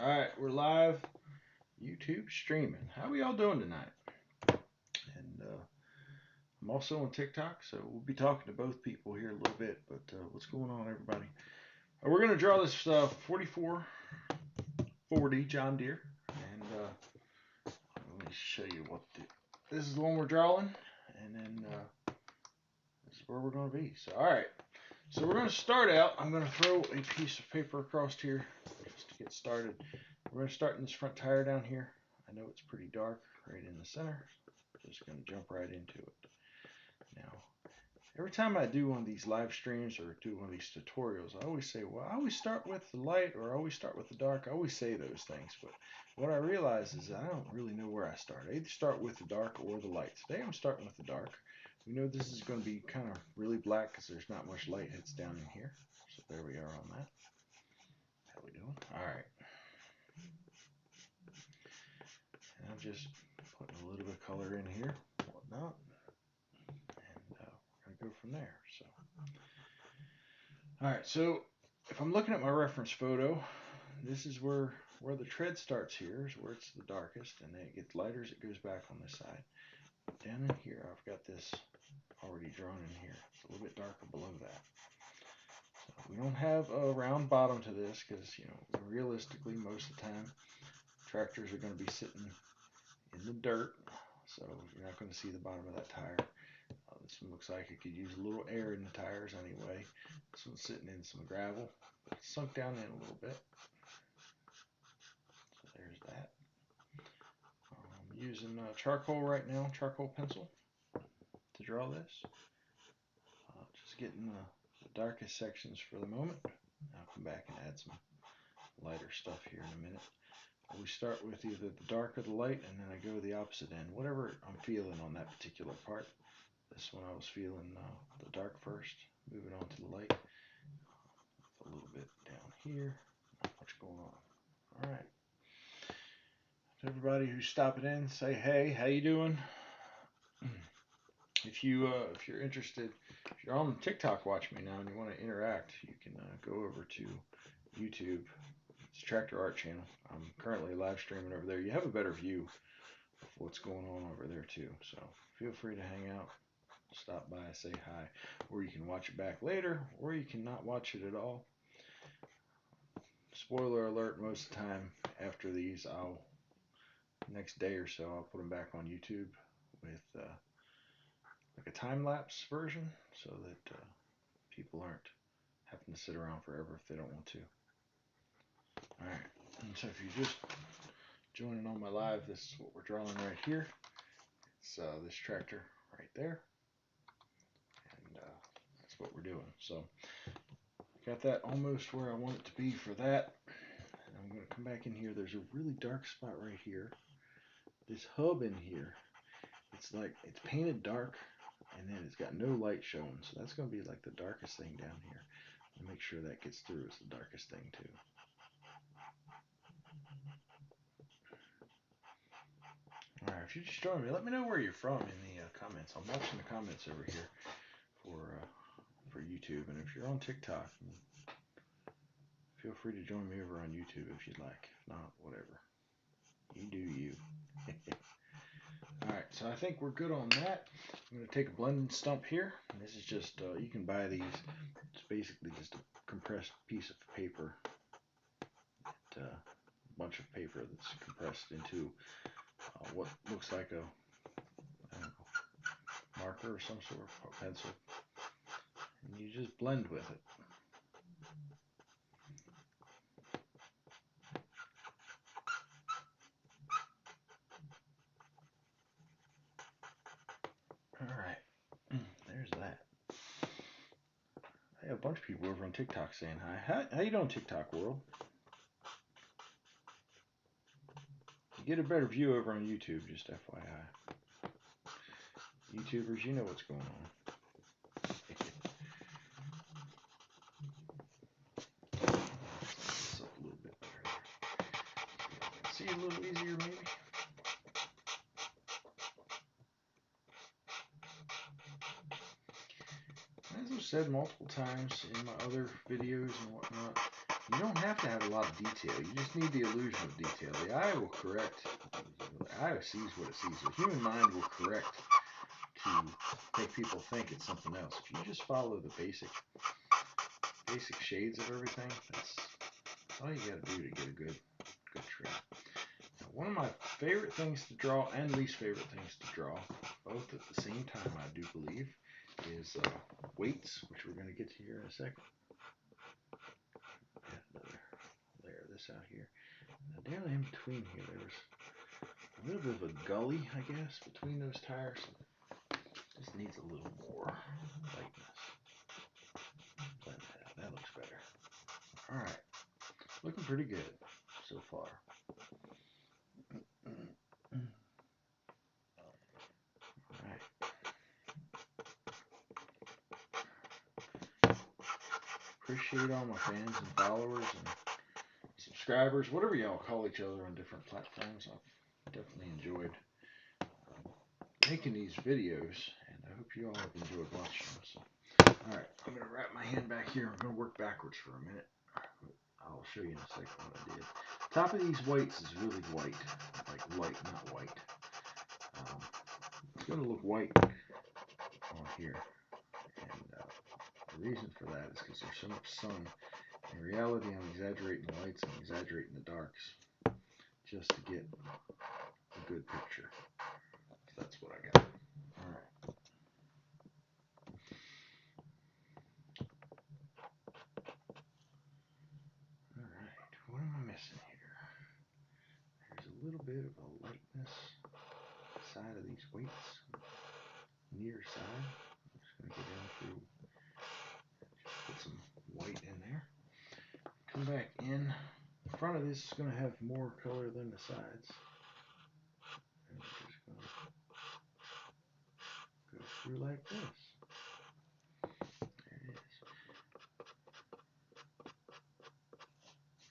Alright, we're live YouTube streaming. How we all doing tonight? And I'm also on TikTok, so we'll be talking to both people here a little bit. But what's going on, everybody? We're going to draw this 4440 John Deere. And let me show you this is the one we're drawing. And then this is where we're going to be. So, alright. So we're going to start out. I'm going to throw a piece of paper across here just to get started. We're going to start in this front tire down here. I know it's pretty dark right in the center. Just going to jump right into it. Now, every time I do one of these live streams or do one of these tutorials, I always say, well, I always start with the light or I always start with the dark. I always say those things. But what I realize is I don't really know where I start. I either start with the dark or the light. Today I'm starting with the dark. We know this is going to be kind of really black because there's not much light hits down in here. So there we are on that. How we doing? All right. And I'm just putting a little bit of color in here, whatnot, and we're going to go from there. So, all right. So if I'm looking at my reference photo, this is where the tread starts. Here is where it's the darkest, and then it gets lighter as it goes back on this side. Down in here, I've got this already drawn in here. It's a little bit darker below that. So we don't have a round bottom to this because, you know, realistically, most of the time, tractors are going to be sitting in the dirt, so you're not going to see the bottom of that tire. This one looks like it could use a little air in the tires anyway. This one's sitting in some gravel, but it's sunk down in a little bit. So there's that. I'm using charcoal right now, charcoal pencil, to draw this. Just getting the darkest sections for the moment. I'll come back and add some lighter stuff here in a minute. We start with either the dark or the light, and then I go the opposite end, whatever I'm feeling on that particular part. This one I was feeling the dark first, moving on to the light. A little bit down here, not much going on. All right. To everybody who's stopping in, say hey, how you doing? If you're interested, if you're on TikTok watching me now and you want to interact, you can go over to YouTube. It's Tractor Art channel. I'm currently live streaming over there. You have a better view of what's going on over there too. So feel free to hang out, stop by, say hi, or you can watch it back later, or you can not watch it at all. Spoiler alert, most of the time after these, next day or so, I'll put them back on YouTube with like a time-lapse version so that people aren't having to sit around forever if they don't want to. Alright, and so if you're just joining on my live, this is what we're drawing right here. It's this tractor right there, and that's what we're doing. So got that almost where I want it to be for that. And I'm going to come back in here. There's a really dark spot right here. This hub in here, it's painted dark, and then it's got no light showing. So that's going to be like the darkest thing down here. I'll make sure that gets through. It's the darkest thing too. Alright, if you just join me, let me know where you're from in the comments. I'm watching the comments over here for YouTube, and if you're on TikTok, feel free to join me over on YouTube if you'd like. If not, whatever. You do you. Alright, so I think we're good on that. I'm going to take a blending stump here. And this is just, you can buy these. It's basically just a compressed piece of paper. A bunch of paper that's compressed into what looks like a marker or some sort of pencil. And you just blend with it. Alright, there's that. I have a bunch of people over on TikTok saying hi. How you doing, TikTok world? You get a better view over on YouTube, just FYI. YouTubers, you know what's going on. This up a little bit better. See a little easier, maybe. As I've said multiple times in my other videos and whatnot, You don't have to have a lot of detail. You just need the illusion of detail. The eye will correct. The eye sees what it sees. The human mind will correct to make people think it's something else. If you just follow the basic shades of everything, that's all you got to do to get a good tree. Now, one of my favorite things to draw and least favorite things to draw, both at the same time, I do believe, is weights, which we're going to get to here in a second. Layer this out here. Now down in between here, there's a little bit of a gully, I guess, between those tires. Just needs a little more lightness. Blend that out. That looks better. All right, looking pretty good so far. All right. Appreciate all my fans and followers and subscribers, whatever y'all call each other on different platforms. I've definitely enjoyed making these videos, and I hope you all have enjoyed watching them. So, all right, I'm going to wrap my hand back here. I'm going to work backwards for a minute. I'll show you in a second what I did. Top of these whites is really white, like light, not white. It's going to look white on here, and the reason for that is because there's so much sun. In reality, I'm exaggerating the lights and exaggerating the darks just to get a good picture. So that's what I got. All right. All right. What am I missing here? There's a little bit of a lightness side of these weights, near side. I'm just going to get in through, just put some white in there. Come back in. The front of this is going to have more color than the sides. And we're just going to go through like this. There it is.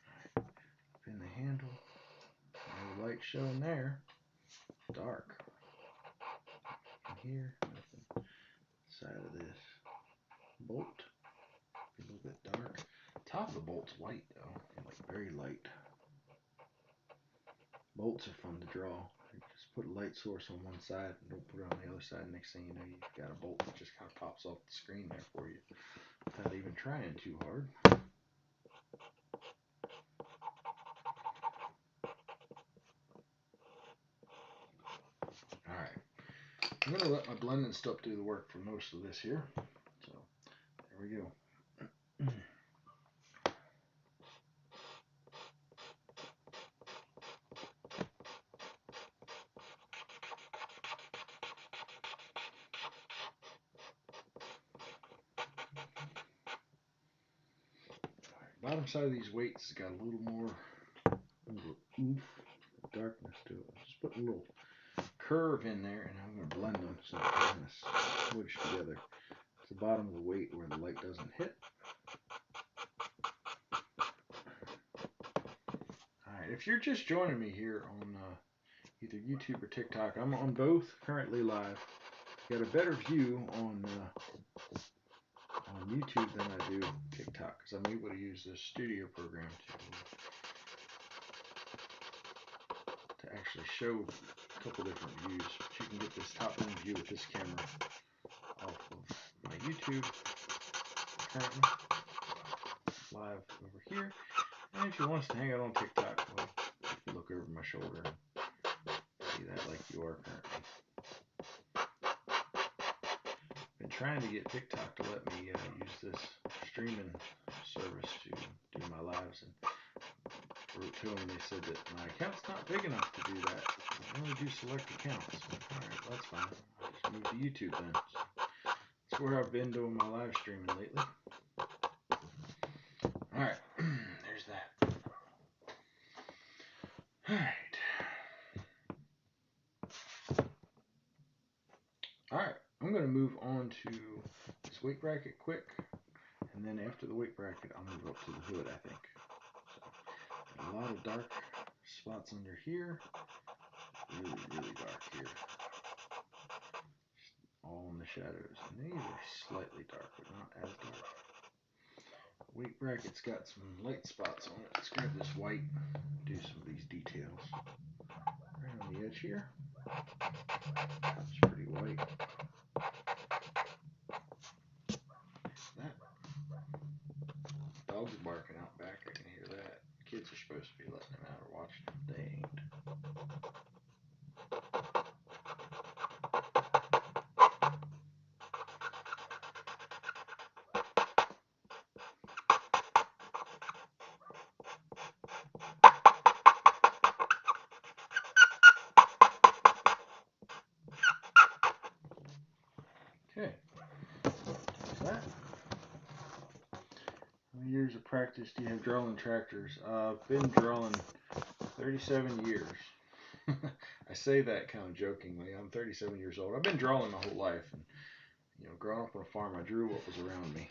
Alright. Pin the handle. No light showing there. Dark. Here, nothing. Side of this bolt. A little bit dark. Top of the bolt's white though. Like very light. Bolts are fun to draw. You just put a light source on one side and don't put it on the other side. Next thing you know, you've got a bolt that just kind of pops off the screen there for you without even trying too hard. Alright. I'm going to let my blending stuff do the work for most of this here. So, there we go. Bottom side of these weights has got a little more oomph, darkness to it. Just put a little curve in there, and I'm going to blend them so they're kind of smush together. It's the bottom of the weight where the light doesn't hit. Alright, if you're just joining me here on either YouTube or TikTok, I'm on both currently live. Got a better view on YouTube than I do TikTok because I'm able to use this studio program to actually show a couple different views. But you can get this top end view with this camera off of my YouTube currently live over here. And if you want us to hang out on TikTok, well, you can look over my shoulder and see that like you are currently. Been trying to get TikTok to let me use this streaming service to do my lives, and wrote to them and they said that my account's not big enough to do that. I only do select accounts. Alright, that's fine. I'll just move to YouTube then. So that's where I've been doing my live streaming lately. Alright, there's that. Alright. Alright, I'm going to move on to this weight bracket quick, and then after the weight bracket I'll move up to the hood, I think. So, a lot of dark spots under here, really, really dark here. All in the shadows, and these are slightly dark, but not as dark. weight bracket's got some light spots on it. Let's grab this white, do some of these details. Right on the edge here. Top's pretty white. That. Dogs are barking out back. I can hear that. Kids are supposed to be letting them out or watching them. They ain't. Okay. There's that. How many years of practice do you have drawing tractors? I've been drawing 37 years. I say that kind of jokingly. I'm 37 years old. I've been drawing my whole life. And, you know, growing up on a farm, I drew what was around me.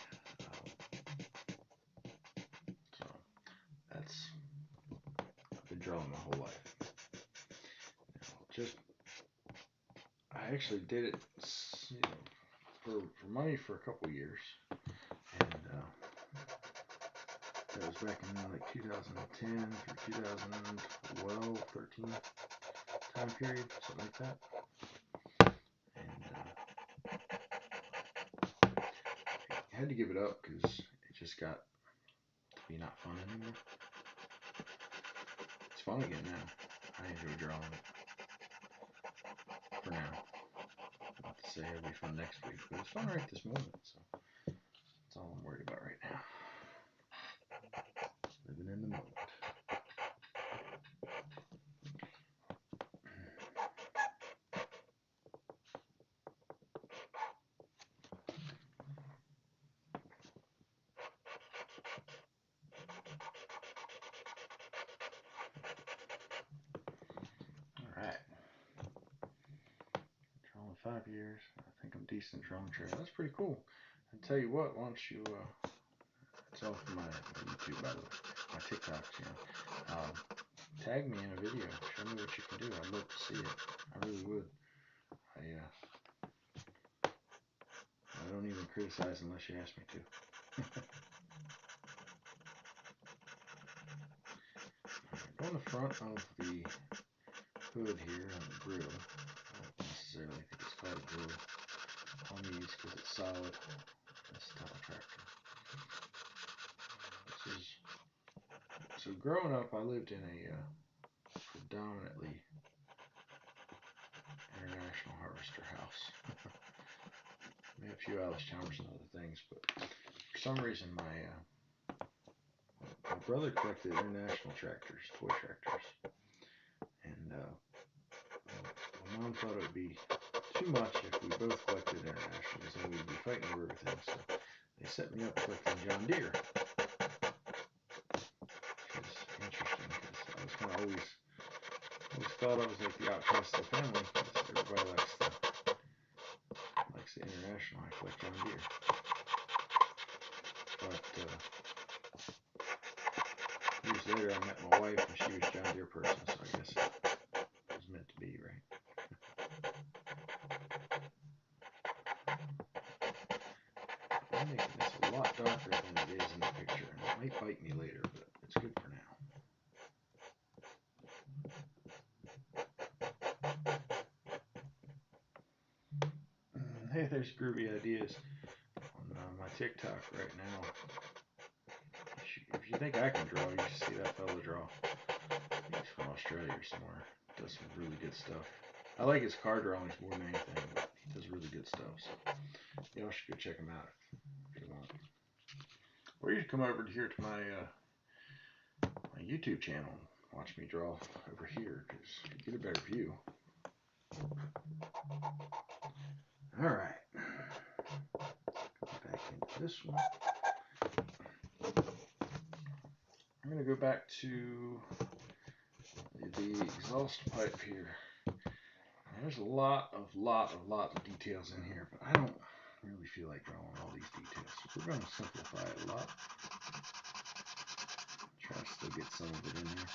So that's, I've been drawing my whole life. I actually did it, you know, for money for a couple years. And that was back in like 2010 through 2012, 13 time period, something like that. And I had to give it up because it just got to be not fun anymore. It's fun again now. I enjoy drawing it. For now. Not to say it'll be fun next week, but it's fun right this moment, so that's all I'm worried about right now. Living in the moment. Alright. Drawing 5 years. I think I'm decent drawing trade. That's pretty cool. And tell you what, why don't you, it's off my YouTube, by the way, my TikTok channel. Tag me in a video. Show me what you can do. I'd love to see it. I really would. I don't even criticize unless you ask me to. On the front of the hood here on the grill, I don't necessarily think it's called a grill on these because it's solid. That's the Untitled Tractor. So growing up, I lived in a predominantly international harvester house. We had a few Allis Chamers and other things, but for some reason my brother collected international tractors, toy tractors, and my mom thought it would be too much if we both collected internationals and we'd be fighting over everything, so they set me up collecting John Deere, which is interesting because I was kind of always thought I was like the outcast of the family because everybody likes the international. I collect John Deere, but years later I met my wife and she was a John Deere person, so I guess it was meant to be, right? I'm making this a lot darker than it is in the picture, and it might bite me later, but it's good for now. Hey, there's Groovy Ideas on my TikTok right now. If you think I can draw, you should see that fella draw. He's from Australia or somewhere. Does some really good stuff. I like his car drawings more than anything, but he does really good stuff. So y'all should go check him out if you want. Or you should come over here to my YouTube channel and watch me draw over here because you get a better view. Alright. Go back into this one. I'm going to go back to the exhaust pipe here. There's a lot of details in here, but I don't really feel like drawing all these details. So we're going to simplify it a lot. Try to still get some of it in there.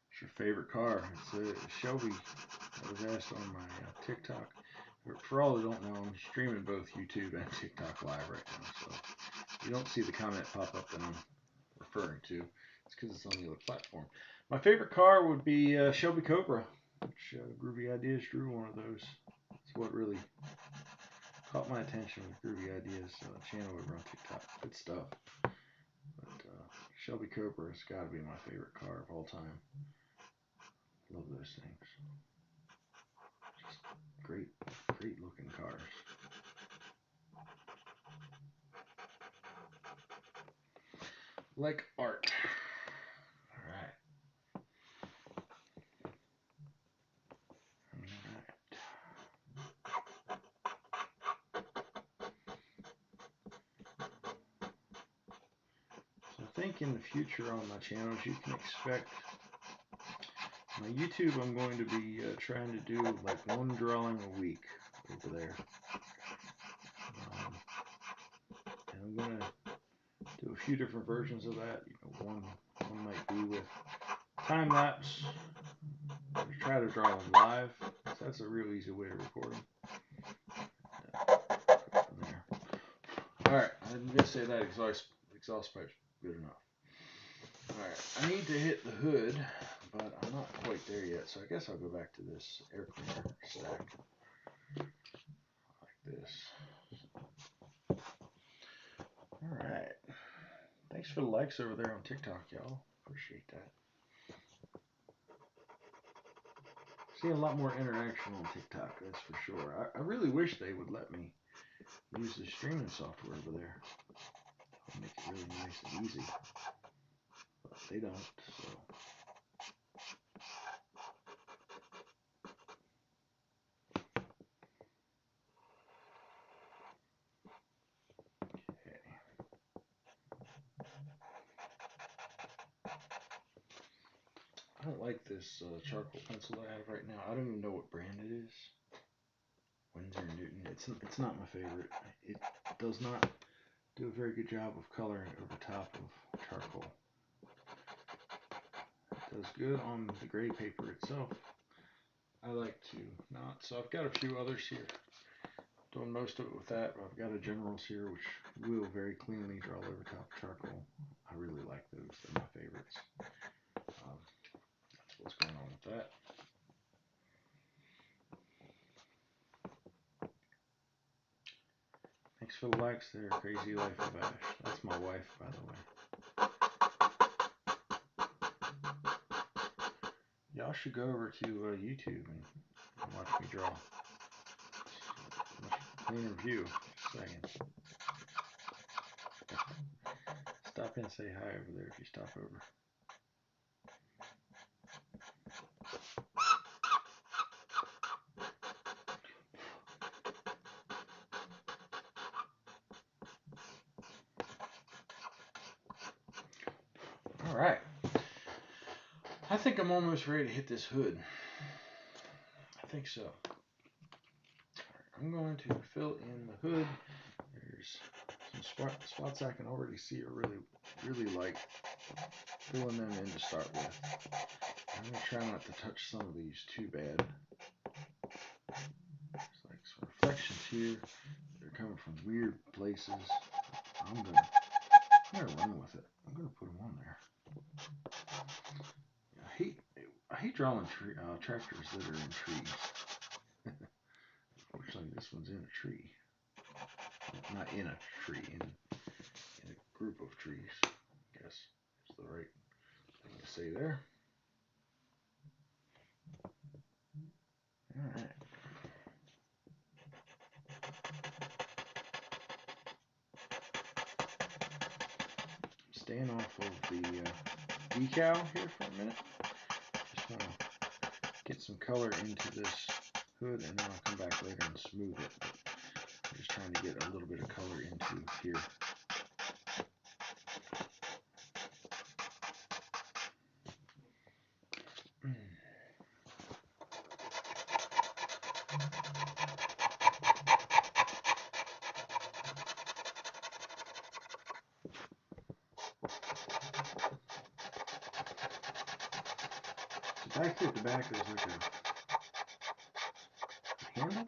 What's your favorite car? It's a Shelby. I was asked on my TikTok. For all who don't know, I'm streaming both YouTube and TikTok live right now, so you don't see the comment pop up that I'm referring to. It's because it's on the other platform. My favorite car would be Shelby Cobra, which Groovy Ideas drew one of those. It's what really caught my attention with Groovy Ideas channel over on TikTok. Good stuff. But Shelby Cobra has got to be my favorite car of all time. Love those things. Just great looking cars. Like art. Alright. So I think in the future on my channels you can expect my YouTube. I'm going to be trying to do like one drawing a week over there. And I'm going to do a few different versions of that. You know, one might be with time lapse. Try to draw them live. So that's a real easy way to record them. Alright, I'm going to say that exhaust pipe's good enough. Alright, I need to hit the hood, but I'm not quite there yet, so I guess I'll go back to this air cleaner stack. Like this. Alright. Thanks for the likes over there on TikTok, y'all. Appreciate that. Seeing a lot more interaction on TikTok, that's for sure. I really wish they would let me use the streaming software over there. It'll make it really nice and easy. But they don't, so. Okay. I don't like this charcoal pencil I have right now. I don't even know what brand it is. Winsor & Newton. It's not my favorite. It does not do a very good job of coloring over top of charcoal. It does good on the gray paper itself. I like to not. So I've got a few others here. Doing most of it with that. I've got a Generals here which will very cleanly draw over top of charcoal. I really like those. They're my favorites. That's what's going on with that. Thanks for the likes there, Crazy Life of Ash. That's my wife, by the way. Y'all should go over to YouTube and watch me draw. Much cleaner view. Just saying. Stop in and say hi over there if you stop over. Alright. I think I'm almost ready to hit this hood. I think so. I'm going to fill in the hood. There's some spots I can already see are really like. Filling them in to start with. I'm going to try not to touch some of these too bad. There's like some reflections here. They're coming from weird places. I'm gonna run with it. I'm gonna put them on there. I hate drawing tractors that are in trees. Unfortunately, this one's in a tree. Not in a tree, in a group of trees. I guess is the right thing to say there. All right. Staying off of the decal here for a minute. Just want to get some color into this hood, and then I'll come back later and smooth it. But I'm just trying to get a little bit of color into here. Back here at the back there's like a handle.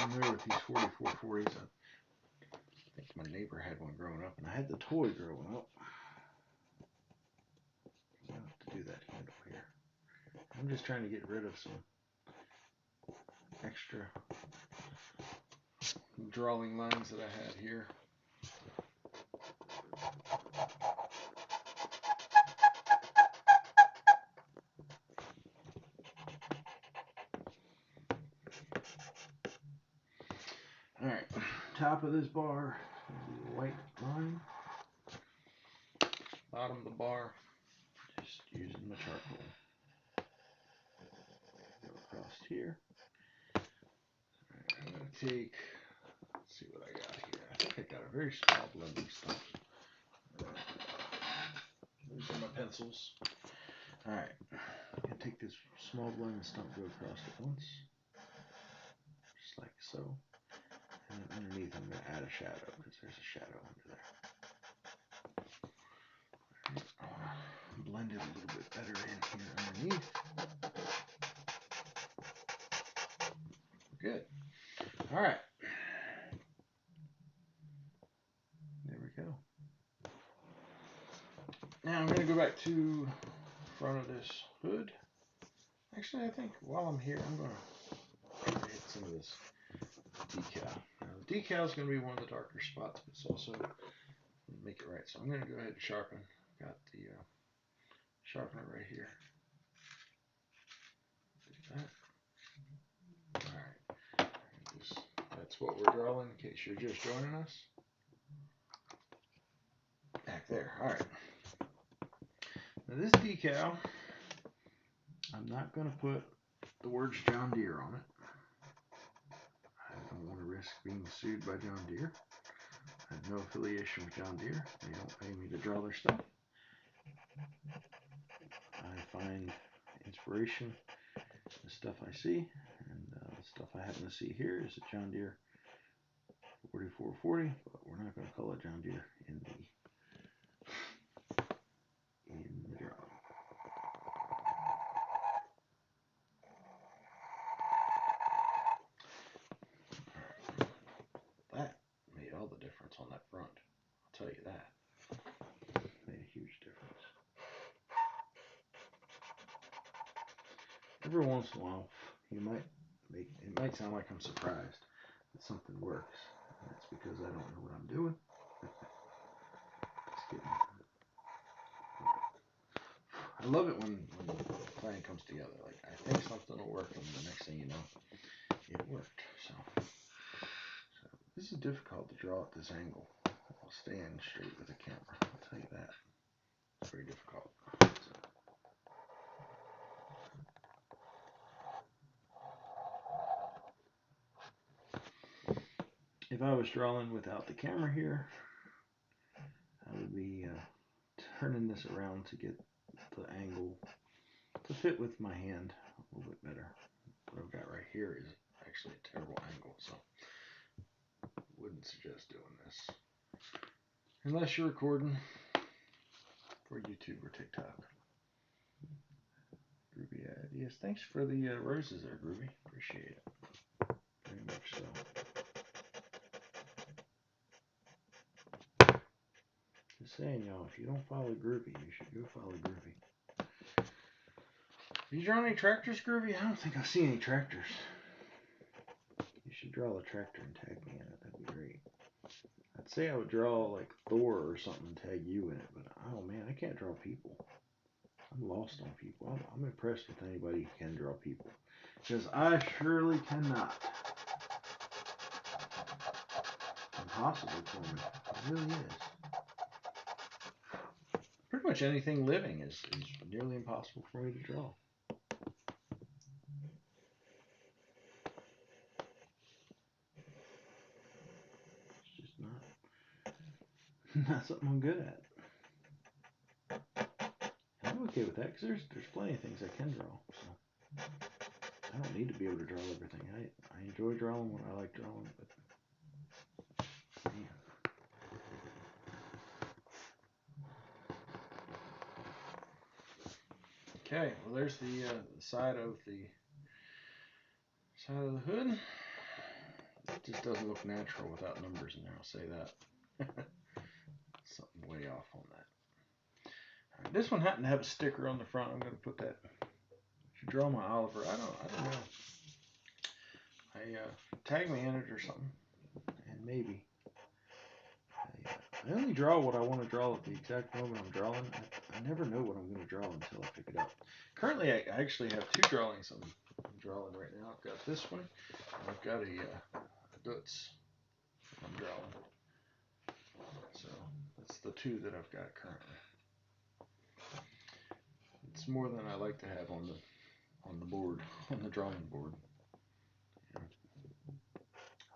familiar with these 4440s. I think my neighbor had one growing up, and I had the toy growing up. I have to do that handle here. I'm just trying to get rid of some extra drawing lines that I had here. Alright, top of this bar, the white line. Bottom of the bar, just using my charcoal. Go across here. I'm going to take, let's see what I got here. I think I got a very small blending stump. These are my pencils. Alright, I'm going to take this small blending stump, go across it once, just like so. And then underneath I'm going to add a shadow, because there's a shadow under there. Blend it a little bit better in here underneath. Good. Alright. There we go. Now I'm going to go back to the front of this hood. Actually, I think while I'm here, I'm going to hit some of this decal. Now, the decal is going to be one of the darker spots, but it's also make it right. So I'm going to go ahead and sharpen. Got the sharpener right here. Do that. Alright. That's what we're drawing in case you're just joining us. Back there. Alright. Now this decal, I'm not going to put the words John Deere on it. I don't want to risk being sued by John Deere. I have no affiliation with John Deere. They don't pay me to draw their stuff. I find inspiration in the stuff I see, and the stuff I happen to see here is a John Deere 4440, but we're not going to call it John Deere in the drawing. That made all the difference on that front. I'll tell you that. Made a huge difference. Every once in a while, it might sound like I'm surprised that something works. And that's because I don't know what I'm doing. Just kidding. I love it when the plan comes together. Like, I think something will work, and the next thing you know, it worked. So this is difficult to draw at this angle while staying straight with the camera. I'll tell you that. It's very difficult. If I was drawing without the camera here, I would be turning this around to get the angle to fit with my hand a little bit better. What I've got right here is actually a terrible angle, so I wouldn't suggest doing this unless you're recording for YouTube or TikTok. Groovy ideas. Thanks for the roses there, Groovy. Appreciate it. Very much so. Just saying, y'all, if you don't follow Groovy, you should go follow Groovy. Did you draw any tractors, Groovy? I don't think I see any tractors. You should draw a tractor and tag me in it. That'd be great. I'd say I would draw like Thor or something and tag you in it, but oh man, I can't draw people. I'm lost on people. I'm impressed with anybody who can draw people, because I surely cannot. It's impossible for me. It really is. Pretty much anything living is nearly impossible for me to draw. It's just not something I'm good at. I'm okay with that, because there's plenty of things I can draw. So I don't need to be able to draw everything. I enjoy drawing what I like drawing, but man. Okay, well there's the side of the hood. just doesn't look natural without numbers in there, I'll say that. Something way off on that. All right, this one happened to have a sticker on the front. I'm going to put that. If you draw my Oliver, I don't know. Tag me in it or something, and maybe. I only draw what I want to draw at the exact moment I'm drawing. I never know what I'm going to draw until I pick it up. Currently, I actually have two drawings I'm drawing right now. I've got this one, and I've got a Dutz I'm drawing. So that's the two that I've got currently. It's more than I like to have on the board, on the drawing board. Yeah.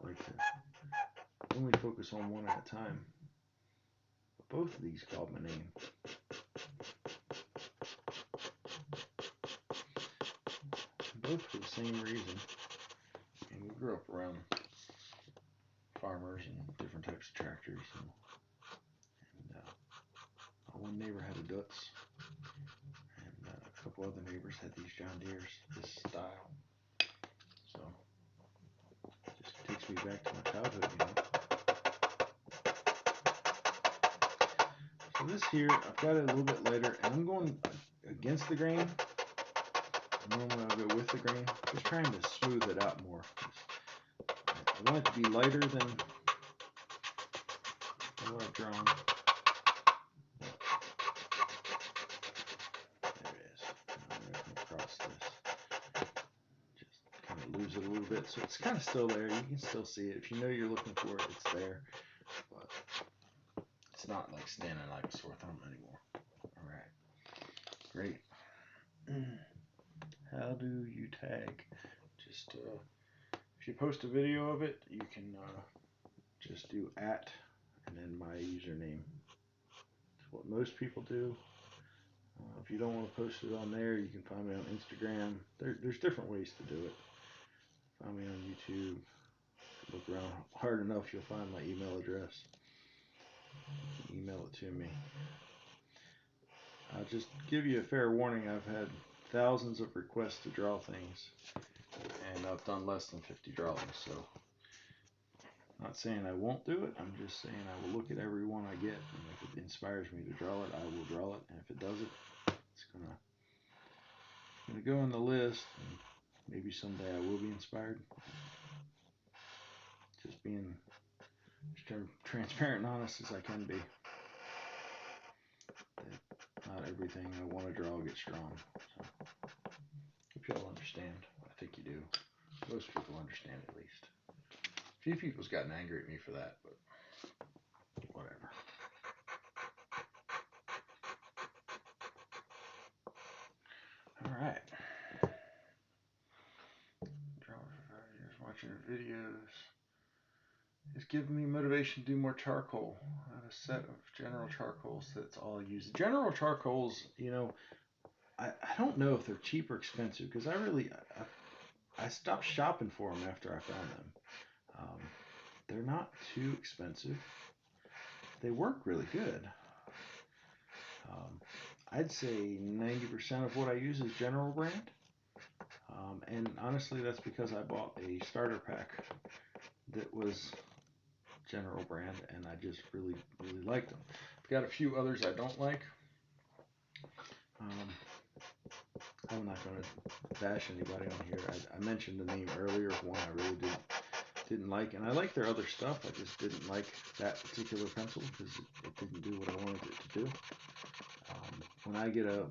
I like to only focus on one at a time. But both of these called my name. Both for the same reason. And we grew up around farmers and different types of tractors. And one neighbor had a Dutz, and a couple other neighbors had these John Deeres, this style. So it just takes me back to my childhood, you know. So this here, I've got it a little bit lighter, and I'm going against the grain. Normally I'll go with the grain, just trying to smooth it out more. I want it to be lighter than what I've drawn. There it is. I'm going to cross this. Just kind of lose it a little bit, so it's kind of still there. You can still see it. If you know you're looking for it, it's there. But it's not like standing like a sore thumb anymore. Alright. Great. How do you tag? Just if you post a video of it, you can just do @ and then my username. It's what most people do. If you don't want to post it on there, you can find me on Instagram. There's different ways to do it. Find me on YouTube. Look around hard enough, you'll find my email address. Email it to me. I'll just give you a fair warning. I've had thousands of requests to draw things, and I've done less than 50 drawings. So, not saying I won't do it. I'm just saying I will look at every one I get, and if it inspires me to draw it, I will draw it. And if it doesn't, it's gonna go on the list. And maybe someday I will be inspired. Just being as transparent and honest as I can be. Not everything I want to draw gets drawn. So, hope you all understand. I think you do. Most people understand at least. A few people's gotten angry at me for that, but whatever. Alright. Drawing for 5 years, watching her videos. It's giving me motivation to do more charcoal. I have a set of general charcoals. That's all I use. General charcoals, you know, I don't know if they're cheap or expensive, because I stopped shopping for them after I found them. They're not too expensive. They work really good. I'd say 90% of what I use is General brand. And honestly, that's because I bought a starter pack that was General brand, and I just really liked them. I've got a few others I don't like. I'm not going to bash anybody on here. I mentioned the name earlier of one I really didn't like, and I like their other stuff. I just didn't like that particular pencil because it didn't do what I wanted it to do. When I get a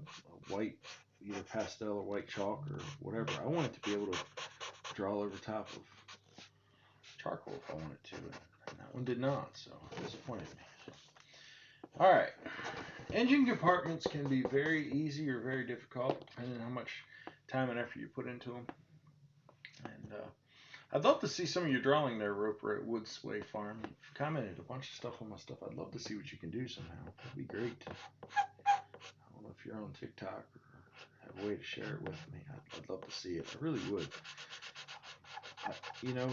white, either pastel or white chalk or whatever, I want it to be able to draw over top of charcoal if I want it to, and that one did not, so it disappointed me. So. Alright, engine compartments can be very easy or very difficult depending on how much time and effort you put into them. And I'd love to see some of your drawing there, Roper, at Wood Sway Farm. You've commented a bunch of stuff on my stuff. I'd love to see what you can do somehow. That'd be great. I don't know if you're on TikTok or have a way to share it with me. I'd love to see it. I really would. You know,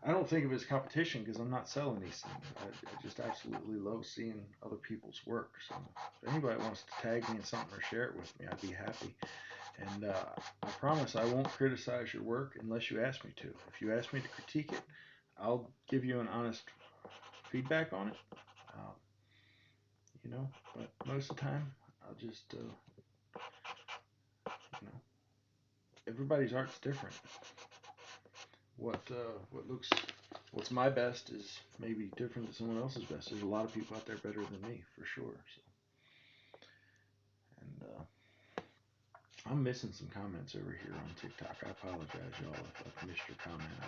I don't think of it as competition because I'm not selling these things. I just absolutely love seeing other people's work. So if anybody wants to tag me in something or share it with me, I'd be happy. And I promise I won't criticize your work unless you ask me to. If you ask me to critique it, I'll give you an honest feedback on it. Uh, you know, but most of the time, I'll just, you know, everybody's art's different. What's my best is maybe different than someone else's best. There's a lot of people out there better than me, for sure. So, and I'm missing some comments over here on TikTok. I apologize, y'all, if I've missed your comment. I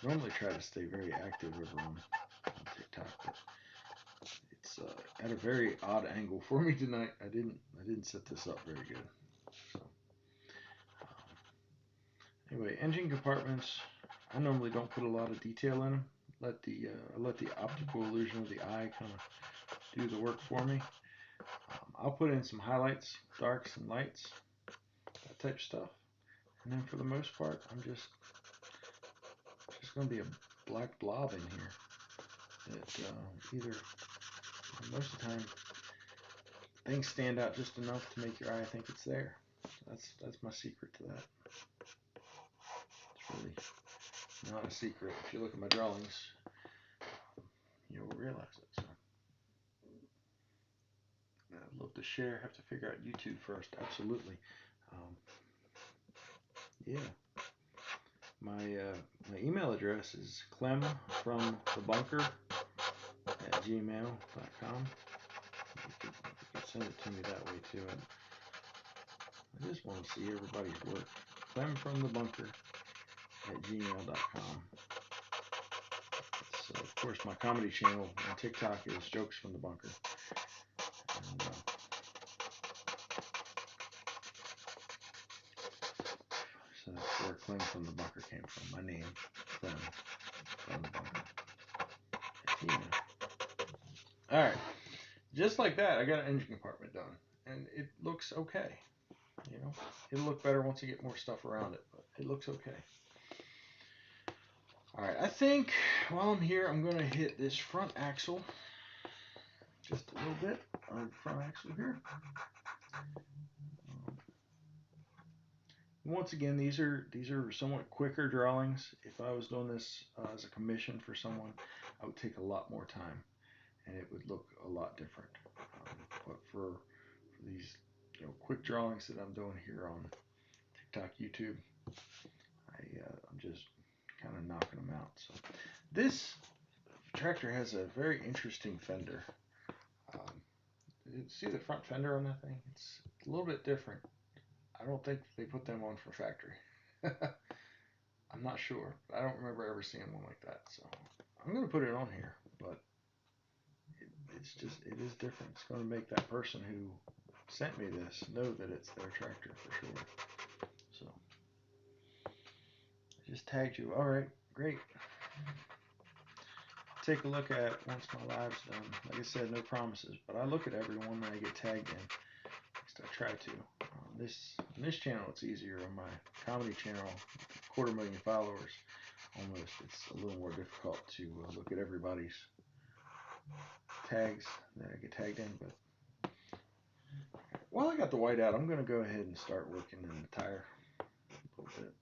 normally try to stay very active over on TikTok, but it's at a very odd angle for me tonight. I didn't set this up very good. So anyway, engine compartments. I normally don't put a lot of detail in them. Let the optical illusion of the eye kind of do the work for me. I'll put in some highlights, darks, and lights, that type of stuff. And then for the most part, I'm just going to be a black blob in here. That either most of the time things stand out just enough to make your eye think it's there. That's my secret to that. It's really not a secret. If you look at my drawings, you'll realize it. So I'd love to share. Have to figure out YouTube first. Absolutely. Um, yeah. My email address is clemfromthebunker@gmail.com. You could send it to me that way too. And I just want to see everybody's work. clemfromthebunker@gmail.com. Of course, my comedy channel on TikTok is Jokes from the Bunker. And, so that's where Clem from the Bunker came from. My name, Clem from the Bunker. All right, just like that, I got an engine compartment done, and it looks okay. You know, it'll look better once you get more stuff around it, but it looks okay. All right, I think while I'm here, I'm going to hit this front axle just a little bit on the front axle here. Once again, these are somewhat quicker drawings. If I was doing this as a commission for someone, I would take a lot more time, and it would look a lot different. But for these quick drawings that I'm doing here on TikTok, YouTube, I'm just kind of knocking them out. So this tractor has a very interesting fender. See the front fender on that thing? It's a little bit different. I don't think they put them on for factory. I'm not sure. I don't remember ever seeing one like that. So I'm going to put it on here, but it is different. It's going to make that person who sent me this know that it's their tractor for sure. So I just tagged you. All right, great. Take a look at once my live's done. Like I said, no promises, but I look at everyone that I get tagged in. At least I try to. On this channel, it's easier. On my comedy channel, 250,000 followers, almost, it's a little more difficult to look at everybody's tags that I get tagged in. But while I got the white out, I'm going to go ahead and start working in the tire a little bit.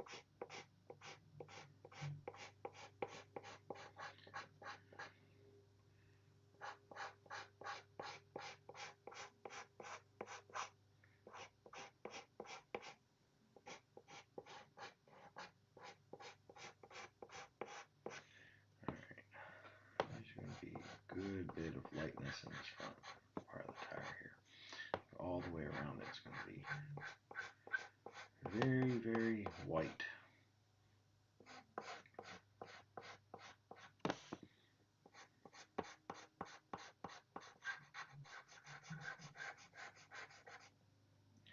Good bit of lightness in this front part of the tire here. All the way around it's going to be very, very white.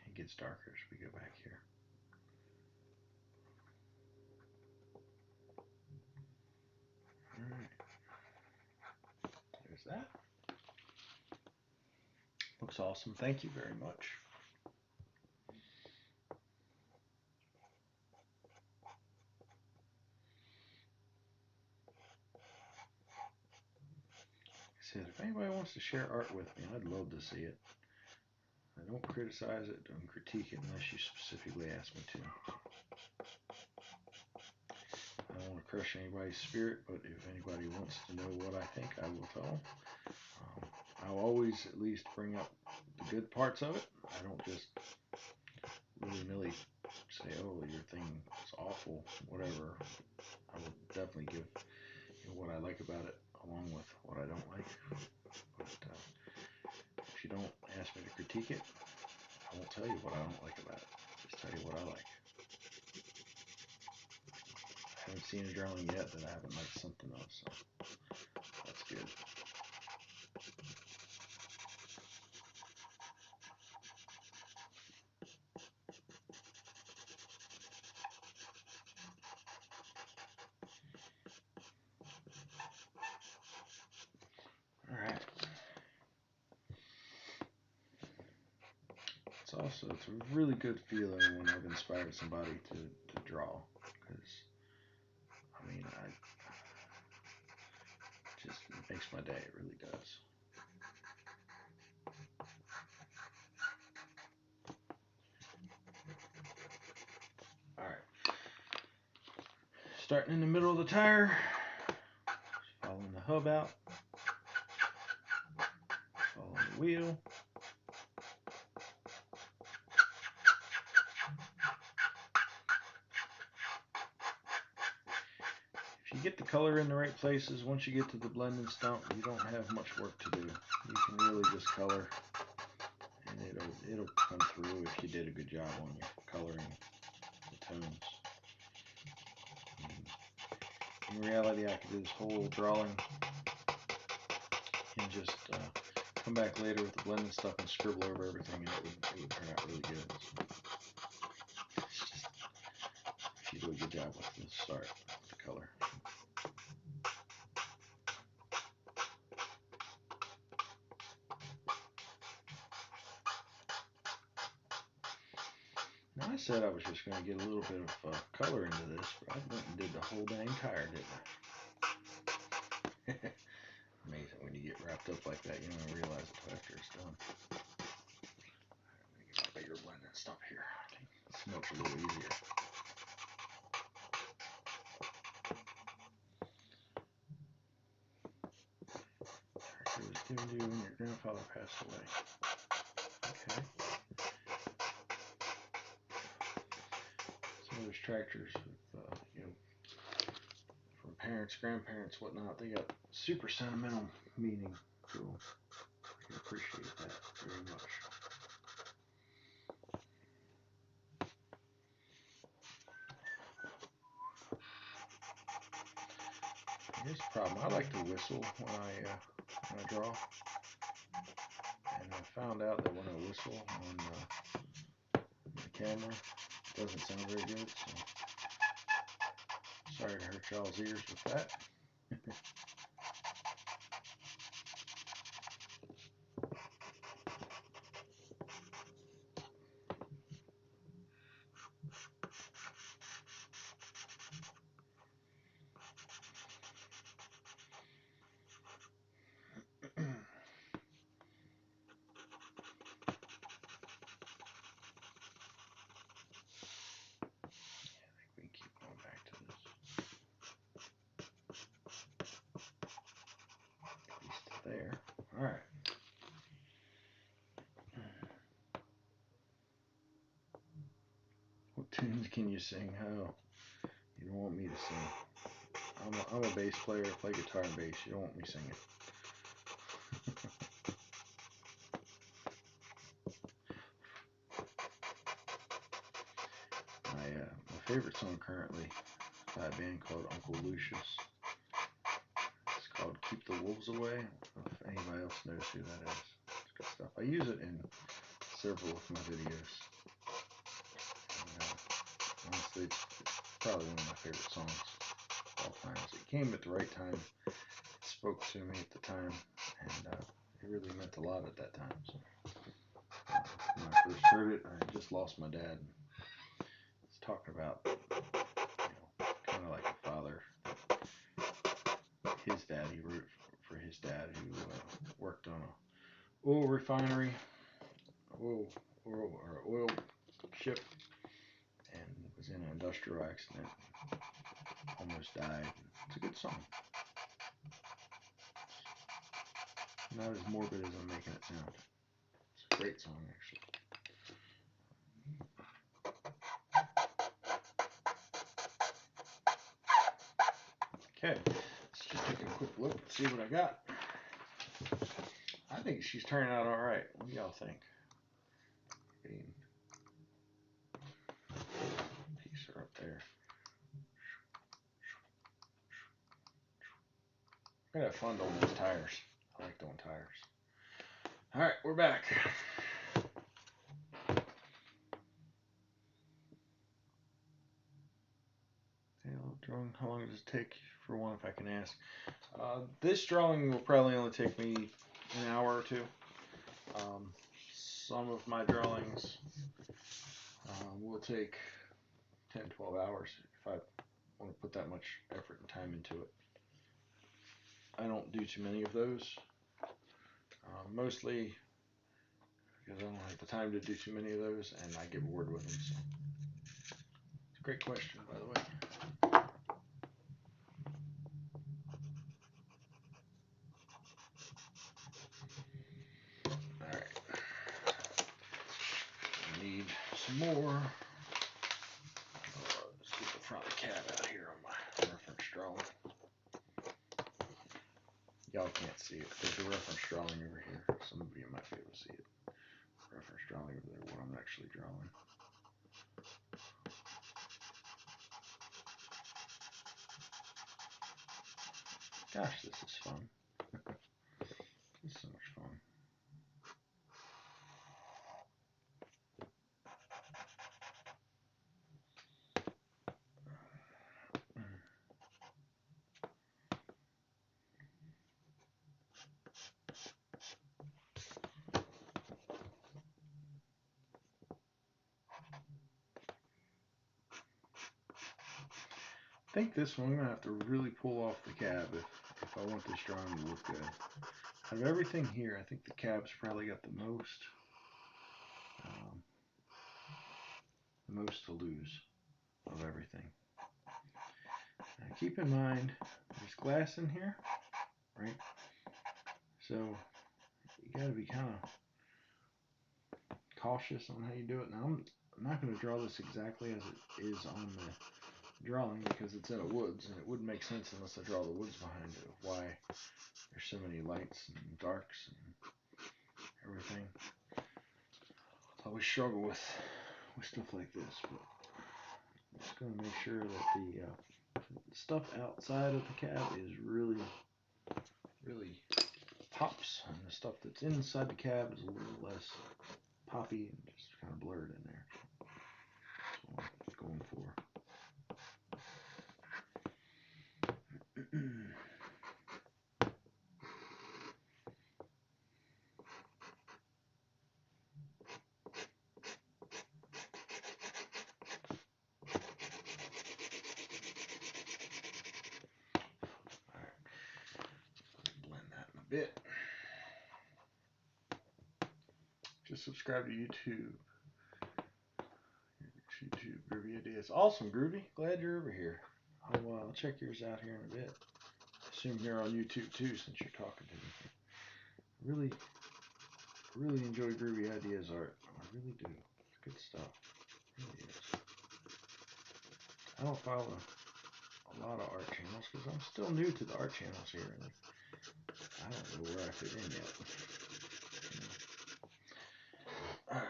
It gets darker as we go back here. Alright. There's that. Looks awesome. Thank you very much. Like I said, if anybody wants to share art with me, I'd love to see it. I don't criticize it, don't critique it unless you specifically ask me to. I don't want to crush anybody's spirit, but if anybody wants to know what I think, I will tell them. I'll always at least bring up the good parts of it. I don't just willy-nilly say, oh, your thing is awful, whatever. I will definitely give what I like about it along with what I don't like. But if you don't ask me to critique it, I won't tell you what I don't like about it. Just tell you what I like. I haven't seen a drawing yet that I haven't liked something of, so that's good. Alright. It's a really good feeling when I've inspired somebody to draw, because I mean, it makes my day, it really does. Alright. Starting in the middle of the tire, following the hub out, following the wheel. If you get the color in the right places, once you get to the blending stump, you don't have much work to do. You can really just color, and it'll come through if you did a good job on your coloring the tones. In reality, I could do this whole drawing and just come back later with the blending stuff and scribble over everything, and it would turn out really good. So it's just, if you do a good job with the start, with the color. Now I said I was just going to get a little bit of color into this, but I went and did the whole dang tire, didn't I? Amazing when you get wrapped up like that, you don't even realize it until after it's done. I'm going to get my bigger blending stuff here. It smokes a little easier. Tractor was given to you when your grandfather passed away. Okay. Some of those tractors with, from parents, grandparents, whatnot, they got super sentimental meaning to them. I can appreciate that very much. Here's the problem. I like to whistle when I draw, and I found out that when I whistle on the camera, it doesn't sound very good. So sorry to hurt y'all's ears with that. There. All right. What tunes can you sing? Oh, you don't want me to sing. I'm a bass player. I play guitar and bass. You don't want me singing. My favorite song currently is by a band called Uncle Lucius. It's called Keep the Wolves Away. I don't know if anybody else knows who that is. It's good stuff. I use it in several of my videos. And, honestly, it's probably one of my favorite songs of all time. It came at the right time. It spoke to me at the time, and it really meant a lot at that time. So, when I first heard it, I just lost my dad. It's talking about, kind of like a father. His dad, he wrote for his dad, who worked on a oil refinery oil ship and was in an industrial accident. Almost died. It's a good song. Not as morbid as I'm making it sound. It's a great song, actually. Okay, let's just take a quick look and see what I got. I think she's turning out all right. What do y'all think? Piece her up there. I'm gonna have fun doing those tires. I like doing tires. All right, we're back. Drawing. How long does it take for one, if I can ask? This drawing will probably only take me an hour or two. Some of my drawings will take 10, 12 hours if I want to put that much effort and time into it. I don't do too many of those, mostly because I don't have the time to do too many of those and I get bored with them. So. It's a great question, by the way. Alright. I need some more. Let's get the front of the cab out here on my reference drawing. Y'all can't see it. There's a reference drawing over here. Some of you might be able to see it. Reference drawing over there, what I'm actually drawing. Gosh, this is fun. This is so much fun. I think this one I'm going to have to really pull off the cab if I want this drawing to look good. Out of everything here, I think the cab's probably got the most to lose of everything. Now keep in mind, there's glass in here, right? So you got to be kind of cautious on how you do it. Now I'm not going to draw this exactly as it is on the drawing because it's in a woods, and it wouldn't make sense unless I draw the woods behind it. Why there's so many lights and darks and everything. I always struggle with stuff like this, but I'm just going to make sure that the stuff outside of the cab is really pops, and the stuff that's inside the cab is a little less poppy and just kind of blurred in there. That's what I'm going for. Bit. Just subscribe to YouTube. YouTube Groovy Ideas. Awesome, Groovy. Glad you're over here. I'll check yours out here in a bit. I assume you're on YouTube too, since you're talking to me. Really enjoy Groovy Ideas art. I really do. It's good stuff. It really is. I don't follow a lot of art channels because I'm still new to the art channels here. And I don't know where I fit in yet. Alright.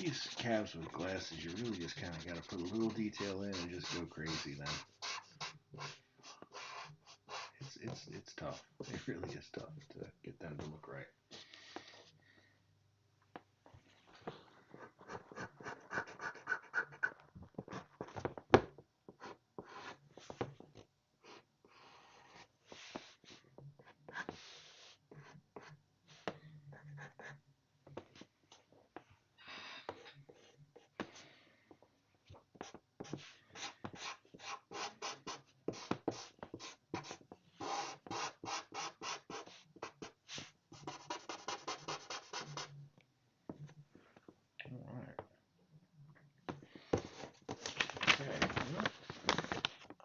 these cabs with glasses, you really just kind of got to put a little detail in and just go crazy then. It's tough. It really is tough to get them to look right. Alright. Okay. Well,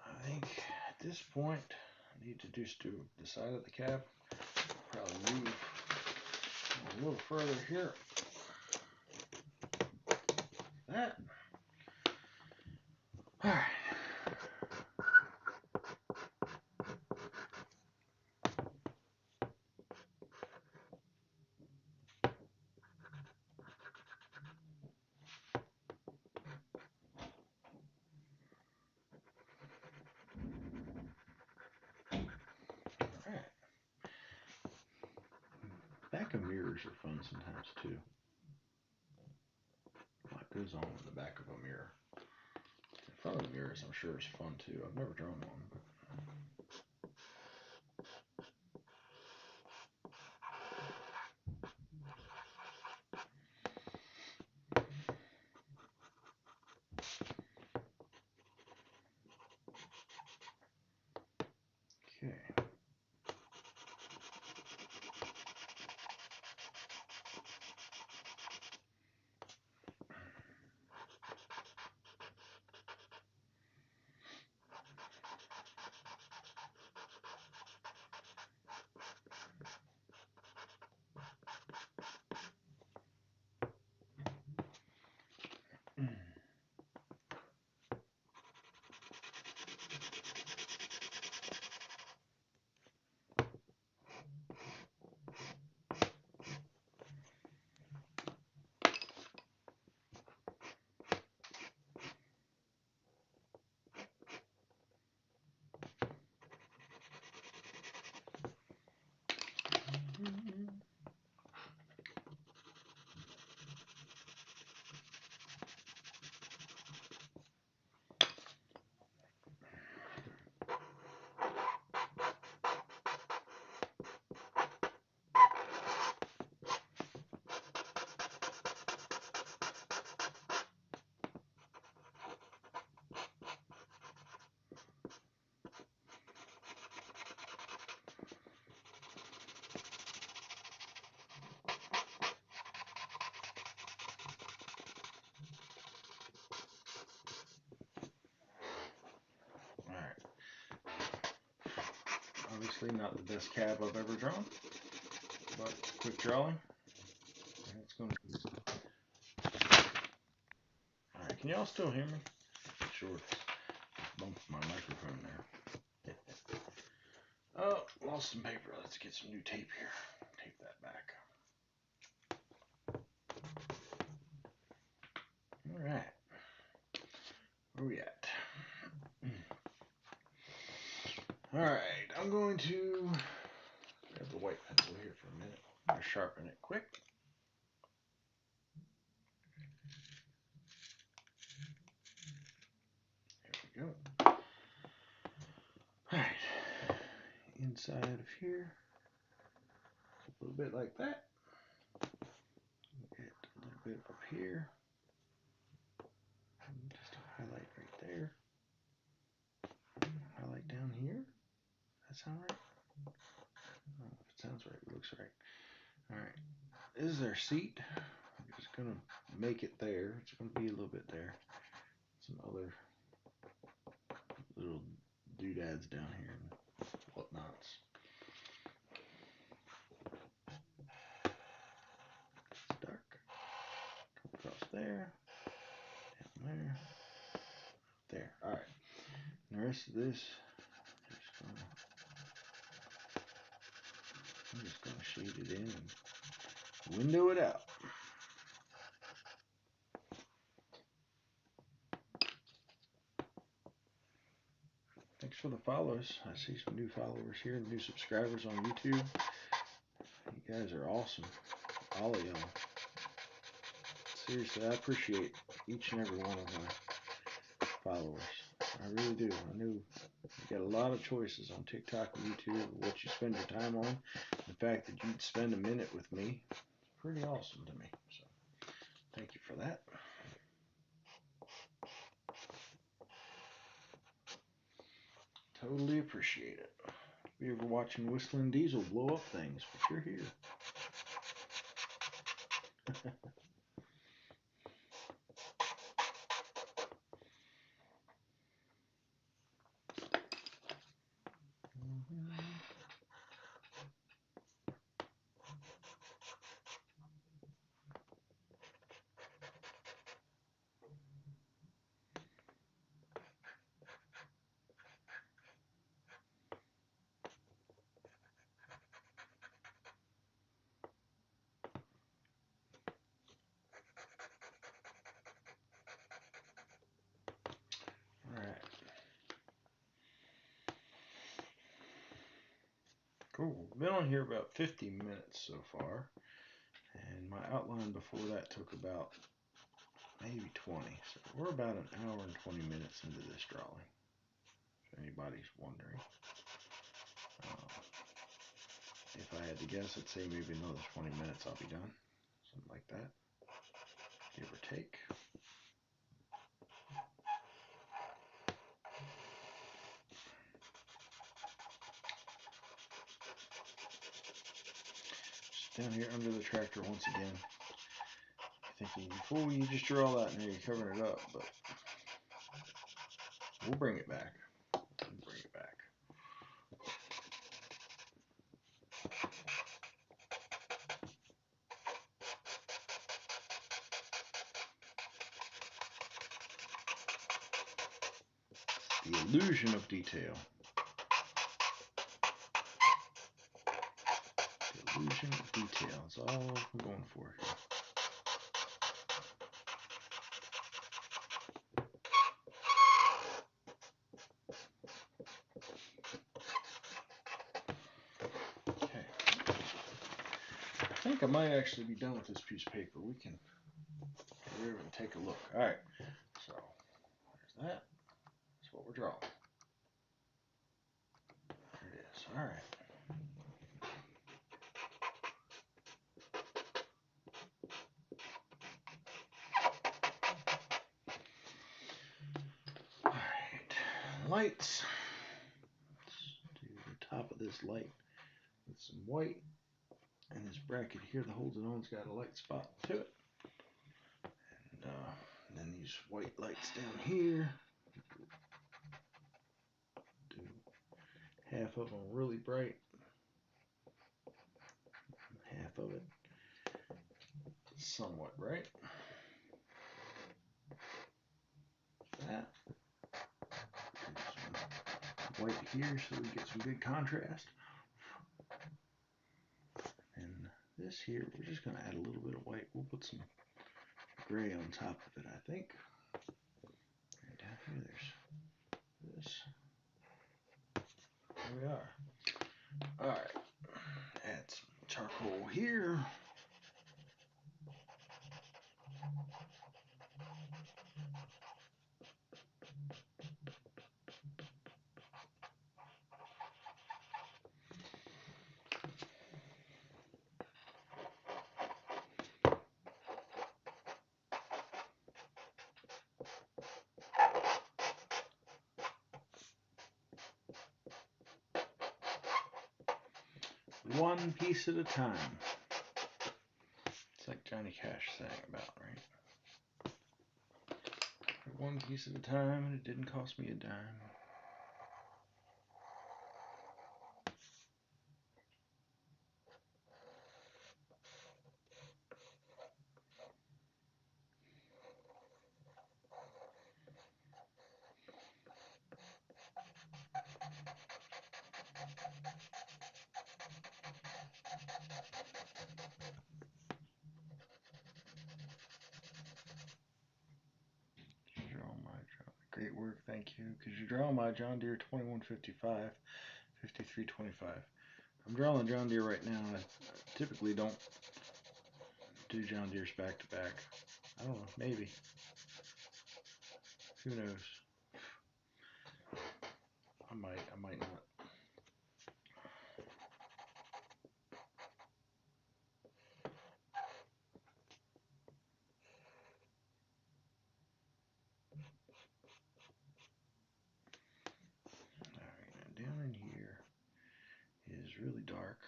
I think at this point I need to just do the side of the cab. Probably move a little further here. That. Alright. Alright. Back of mirrors are fun sometimes too. A lot goes on in the back of a mirror. In front of the mirrors, I'm sure is fun too. I've never drawn one, but okay. Alright. Obviously not the best cab I've ever drawn, but quick drawing. And it's going to. Alright, can y'all still hear me? Sure. Bumped my microphone there. Oh, lost some paper. Let's get some new tape here. Tape that back. Alright. Where we at? Alright, I'm going to grab the white pencil here for a minute. I'm going to sharpen it quick. There we go. Alright. Inside of here. A little bit like that. Get a little bit up here. Just a highlight right there. Highlight down here. Does that sound right? I don't know if it sounds right. It looks right. Alright. This is our seat. I'm just going to make it there. It's going to be a little bit there. Some other little doodads down here and whatnots. It's dark. Come across there. Down there. There. Alright. And the rest of this, I'm just going to shade it in and window it out. for the follows. I see some new followers here, new subscribers on YouTube. You guys are awesome. All of y'all. Seriously, I appreciate each and every one of my followers. I really do. I know you got a lot of choices on TikTok and YouTube, what you spend your time on. The fact that you'd spend a minute with me is pretty awesome to me. So, thank you for that. Totally appreciate it. If you're ever watching Whistling Diesel blow up things, but you're here. Alright. Cool. Been on here about 50 minutes so far. And my outline before that took about maybe 20. So we're about an hour and 20 minutes into this drawing, if anybody's wondering. If I had to guess, I'd say maybe another 20 minutes I'll be done. Something like that, give or take. Just down here under the tractor once again. Thinking, fool, you just draw that and you're covering it up, but we'll bring it back. We'll bring it back. The illusion of detail. The illusion of detail is all I'm going for here. Okay. I think I might actually be done with this piece of paper. We can go over and take a look. Alright, so there's that. That's what we're drawing. There it is. Alright. Lights. Let's do the top of this light with some white, and this bracket here that holds it on's got a light spot to it, and then these white lights down here. Do half of them really bright, half of it somewhat bright. That. White here so we get some good contrast. And this here, we're just going to add a little bit of white. We'll put some gray on top of it, I think. Right down here, there's this. There we are. Alright. Add some charcoal here. One piece at a time. It's like Johnny Cash sang about, right? One piece at a time, and it didn't cost me a dime. Great work, thank you. Because you're drawing my John Deere 2155, 5325. I'm drawing John Deere right now. I typically don't do John Deere's back to back. I don't know, maybe. Who knows? I might not. Alright, now down in here is really dark.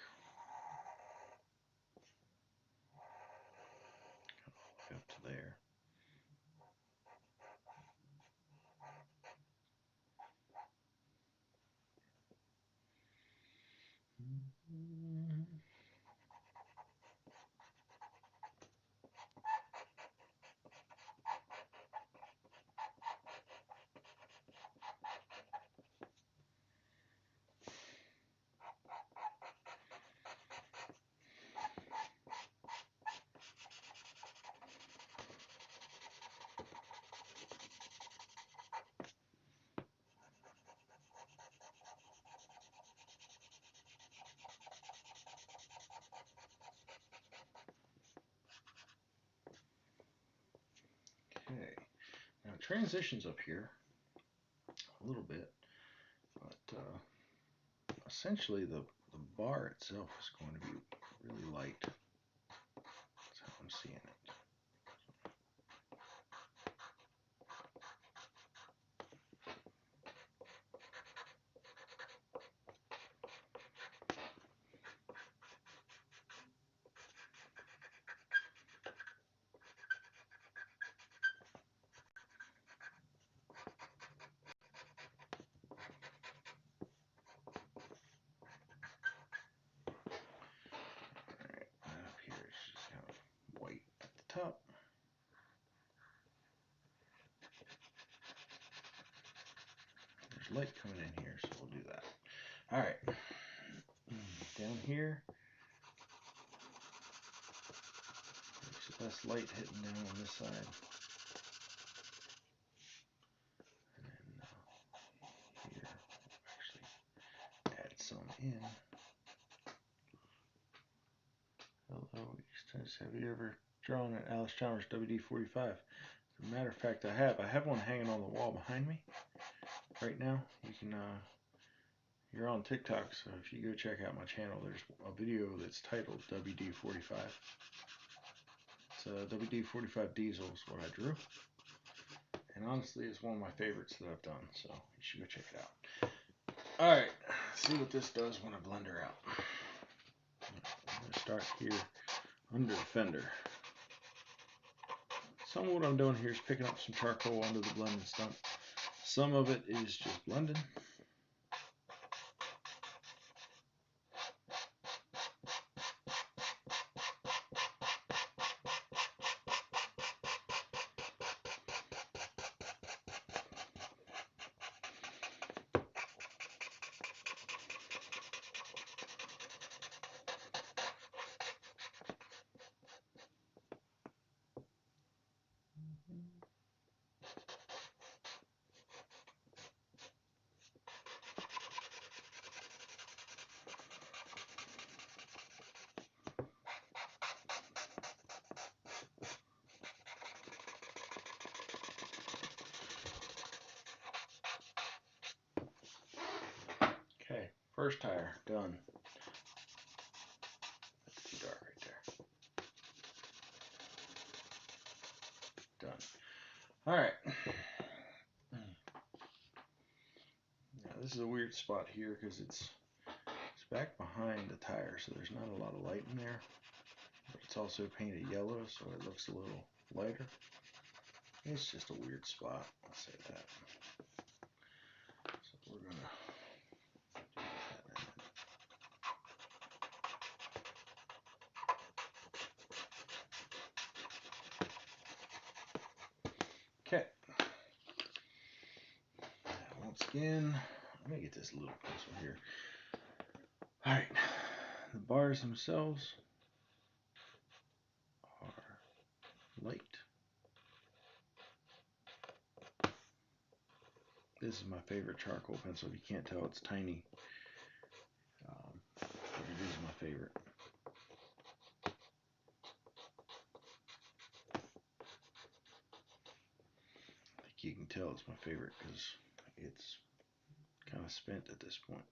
All the way up to there. Okay, now transitions up here a little bit, but essentially the bar itself is going to be really light. That's how I'm seeing it. Up here it's just kind of white at the top. There's light coming in here, so we'll do that. Alright, down here, there's less light hitting down on this side. And then here, we'll actually add some in. Hello, Extens. Have you ever drawn an Allis Chamers WD-45? As a matter of fact, I have. I have one hanging on the wall behind me right now. You can, you're on TikTok, so if you go check out my channel, there's a video that's titled WD-45. It's WD-45 Diesel is what I drew. And honestly, it's one of my favorites that I've done, so you should go check it out. Alright, see what this does when I blend her out. I'm going to start here under the fender. Some of what I'm doing here is picking up some charcoal under the blending stump. Some of it is just blending. Okay, first tire, done. That's too dark right there. Done. Alright. Now this is a weird spot here because it's back behind the tire, so there's not a lot of light in there. But it's also painted yellow, so it looks a little lighter. It's just a weird spot, I'll say that. So we're gonna do that. Okay. Once again, let me get this a little closer here. Alright, the bars themselves are light. This is my favorite charcoal pencil. If you can't tell, it's tiny. But it is my favorite. I think you can tell it's my favorite because it's kind of spent at this point.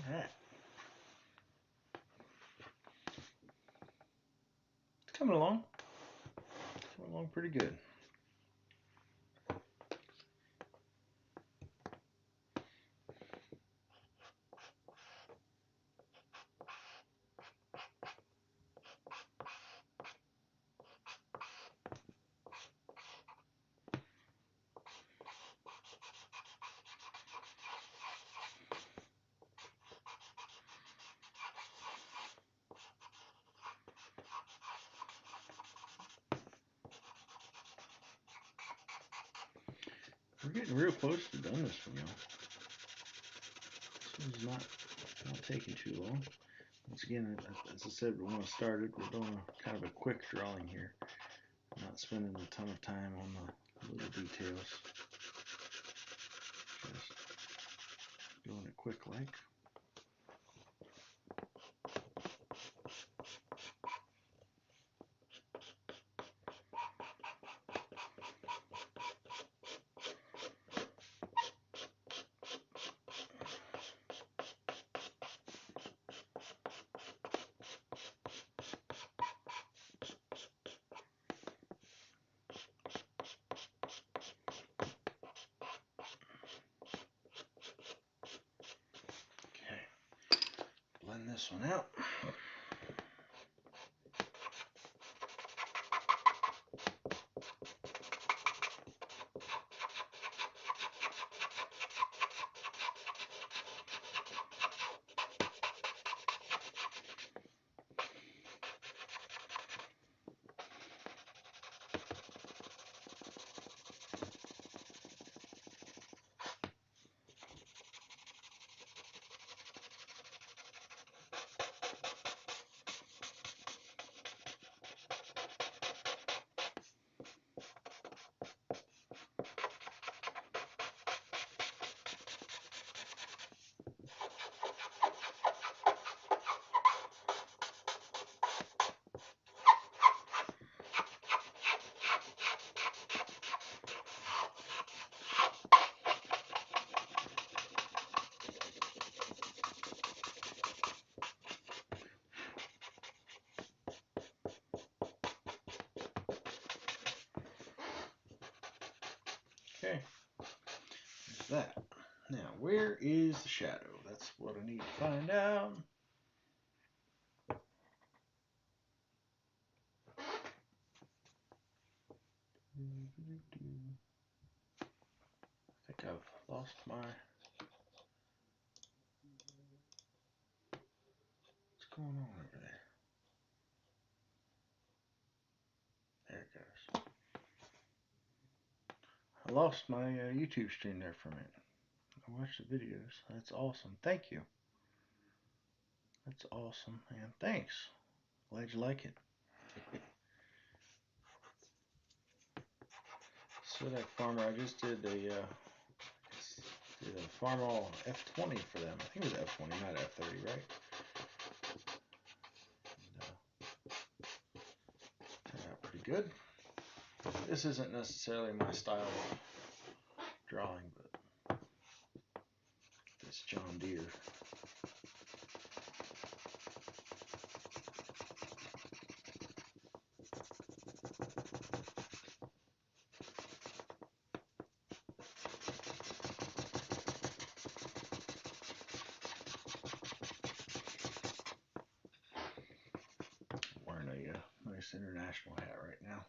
Alright. It's coming along. Coming along pretty good. We're getting real close to done this one, y'all. This one's not taking too long. Once again, as I said when I started, we're doing a kind of a quick drawing here. Not spending a ton of time on the little details. Just doing it quick like. Blend this one out. Okay, there's that. Now, where is the shadow? That's what I need to find out. I think I've lost my... What's going on over there? There it goes. I lost my YouTube stream there for a minute. I watched the videos. That's awesome. Thank you. That's awesome, man. Thanks. Glad you like it. So that farmer, I just did a Farmall F20 for them. I think it was F20, not F30, right? good. This isn't necessarily my style of drawing, but it's John Deere. Wearing a nice international hat right now.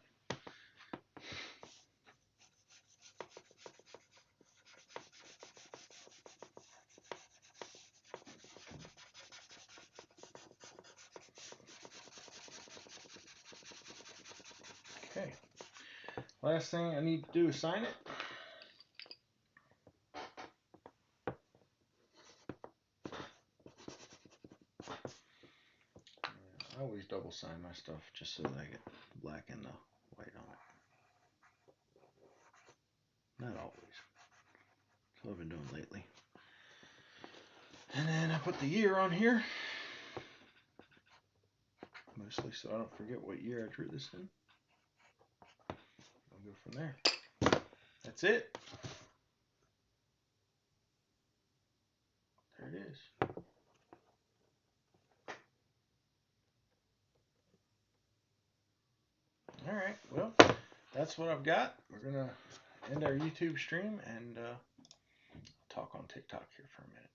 Okay, last thing I need to do is sign it. I always double sign my stuff just so that I get black and the white on it. Not always. That's what I've been doing lately. And then I put the year on here. Mostly so I don't forget what year I drew this in. I'll go from there. That's it. There it is. Alright, well, that's what I've got. We're going to end our YouTube stream and talk on TikTok here for a minute.